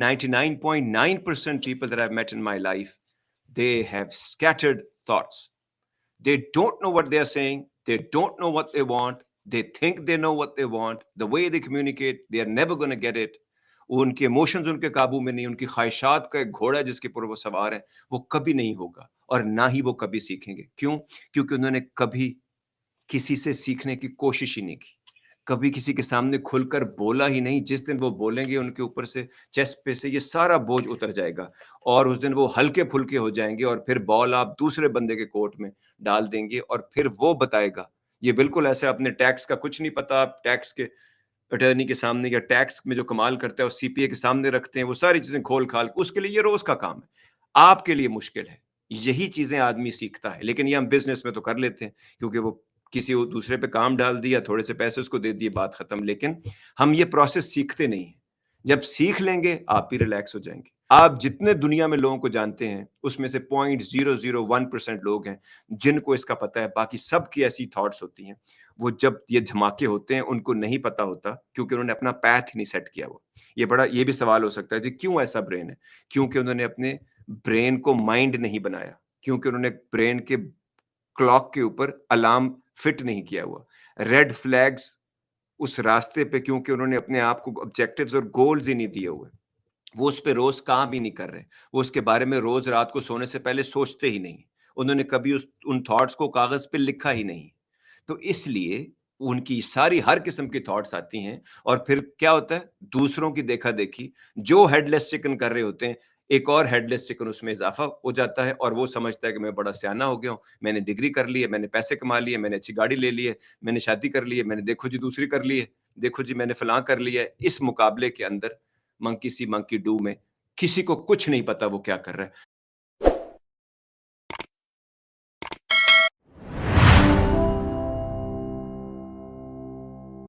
99.9% people that I've met in my life, they have scattered thoughts. They don't know what they are saying. They don't know what they want. They think they know what they want. The way they communicate, they are never going to get it. उनके emotions उनके काबू में नहीं, उनकी ख्वाहिशात का एक घोड़ा जिसके ऊपर वो सवार है, वो कभी नहीं होगा और ना ही वो कभी सीखेंगे. क्यों? क्योंकि उन्होंने कभी किसी से सीखने की कोशिश ही नहीं की, कभी किसी के सामने खुलकर बोला ही नहीं. जिस दिन वो बोलेंगे उनके ऊपर से, चेस्ट पे से ये सारा बोझ उतर जाएगा और उस दिन वो हल्के फुल्के हो जाएंगे और फिर बॉल आप दूसरे बंदे के कोर्ट में डाल देंगे और फिर वो बताएगा. ये बिल्कुल ऐसे, अपने टैक्स का कुछ नहीं पता, आप टैक्स के अटर्नी के सामने या टैक्स में जो कमाल करता है वो सीपीए के सामने रखते हैं, वो सारी चीजें खोल खाल, उसके लिए ये रोज का काम है. आपके लिए मुश्किल है. यही चीजें आदमी सीखता है, लेकिन ये हम बिजनेस में तो कर लेते हैं क्योंकि वो किसी दूसरे पे काम डाल दिया, थोड़े से पैसे उसको दे दिए, बात खत्म. लेकिन हम ये प्रोसेस सीखते नहीं हैं. जब सीख लेंगे आप भी रिलैक्स हो जाएंगे. आप जितने दुनिया में लोगों को जानते हैं उसमें से 0.001% लोग हैं जिनको इसका पता है. बाकी सबकी ऐसी थॉट्स होती हैं, वो जब ये धमाके होते हैं उनको नहीं पता होता क्योंकि उन्होंने अपना पैथ ही नहीं सेट किया. वो ये भी सवाल हो सकता है जी, क्यों ऐसा ब्रेन है? क्योंकि उन्होंने अपने ब्रेन को माइंड नहीं बनाया, क्योंकि उन्होंने ब्रेन के क्लॉक के ऊपर अलार्म फिट नहीं किया हुआ. रेड फ्लैग्स उस रास्ते पे, क्योंकि उन्होंने अपने आप को ऑब्जेक्टिव्स और गोल्स ही नहीं दिए हुए. वो उस पे रोज काम ही नहीं कर रहे. वो उसके बारे में रोज रात को सोने से पहले सोचते ही नहीं. उन्होंने कभी उन थॉट्स को कागज पे लिखा ही नहीं. तो इसलिए उनकी सारी हर किस्म की थॉट्स आती हैं और फिर क्या होता है, दूसरों की देखा देखी, जो हेडलेस चिकन कर रहे होते हैं, एक और हेडलेस चिकन उसमें इजाफा हो जाता है और वो समझता है कि मैं बड़ा सियाना हो गया हूँ, मैंने डिग्री कर ली है, मैंने पैसे कमा लिए, मैंने अच्छी गाड़ी ले ली है, मैंने शादी कर ली है, मैंने देखो जी दूसरी कर ली है, देखो जी मैंने फलां कर लिया है. इस मुकाबले के अंदर मंकी सी मंकी डू में किसी को कुछ नहीं पता वो क्या कर रहा है.